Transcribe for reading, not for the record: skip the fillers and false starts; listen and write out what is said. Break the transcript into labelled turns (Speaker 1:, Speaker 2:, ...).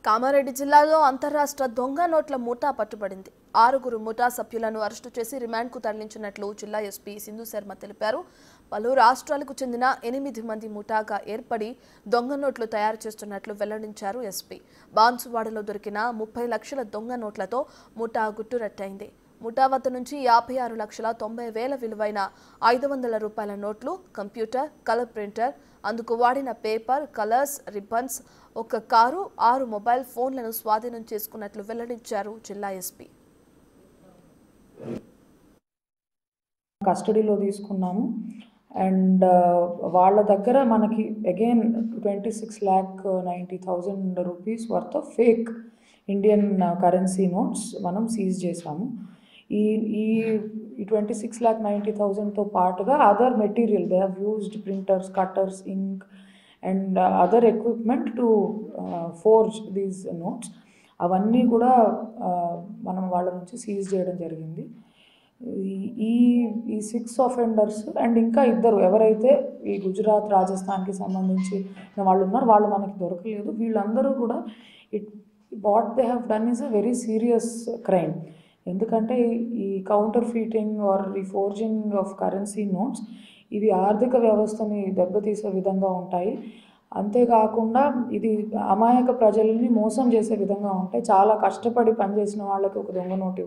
Speaker 1: కామారెడ్డి జిల్లాలో అంతర్రాష్ట్ర దొంగ నోట్ల ముఠా పట్టుబడింది. 6 ముఠా సభ్యులను అరెస్టు చేసి రిమాండ్కు తరలించినట్లు జిల్లా ఎస్పీ సింధు శర్మ తెలిపారు. పలు రాష్ట్రాలకు చెందిన 8 మంది ముఠాగా ఏర్పడి దొంగ నోట్లు తయారు చేస్తున్నట్లు వెల్లడించారు ఎస్పీ. బాన్సువాడలో దొరికిన 30 లక్షల దొంగ నోట్లతో ముఠా గుట్టురట్టయింది. ముఠా వద్ద నుంచి 56,90,000 విలువైన 500 రూపాయల నోట్లు, కంప్యూటర్, కలర్ ప్రింటర్, అందుకు వాడిన పేపర్, కలర్స్, రిబ్బన్స్, ఒక కారు, 6 మొబైల్ ఫోన్లను స్వాధీనం చేసుకున్నట్లు వెల్లడించారు జిల్లా ఎస్పీ.
Speaker 2: కస్టడీలో తీసుకున్నాము అండ్ వాళ్ళ దగ్గర మనకి again 26,90,000 rupees worth of fake Indian currency notes మనం సీజ్ చేశాము. ఈ 26,90,000తో పాటుగా other material they have used printers, cutters, ink and other equipment to forge these notes. అవన్నీ కూడా మనం వాళ్ళ నుంచి సీజ్ చేయడం జరిగింది. ఈ 6 అఫెండర్స్ అండ్ ఇంకా ఇద్దరు ఎవరైతే ఈ గుజరాత్, రాజస్థాన్కి సంబంధించి వాళ్ళు ఉన్నారు, వాళ్ళు మనకి దొరకలేదు. వీళ్ళందరూ కూడా what they have done is a very serious crime. ఎందుకంటే ఈ కౌంటర్ ఫీటింగ్ ఆర్ ఈ ఫోర్జింగ్ ఆఫ్ కరెన్సీ నోట్స్ ఇవి ఆర్థిక వ్యవస్థని దెబ్బతీసే విధంగా ఉంటాయి. అంతేకాకుండా ఇది అమాయక ప్రజల్ని మోసం చేసే విధంగా ఉంటాయి. చాలా కష్టపడి పనిచేసిన వాళ్ళకి ఒక దొంగ నోటు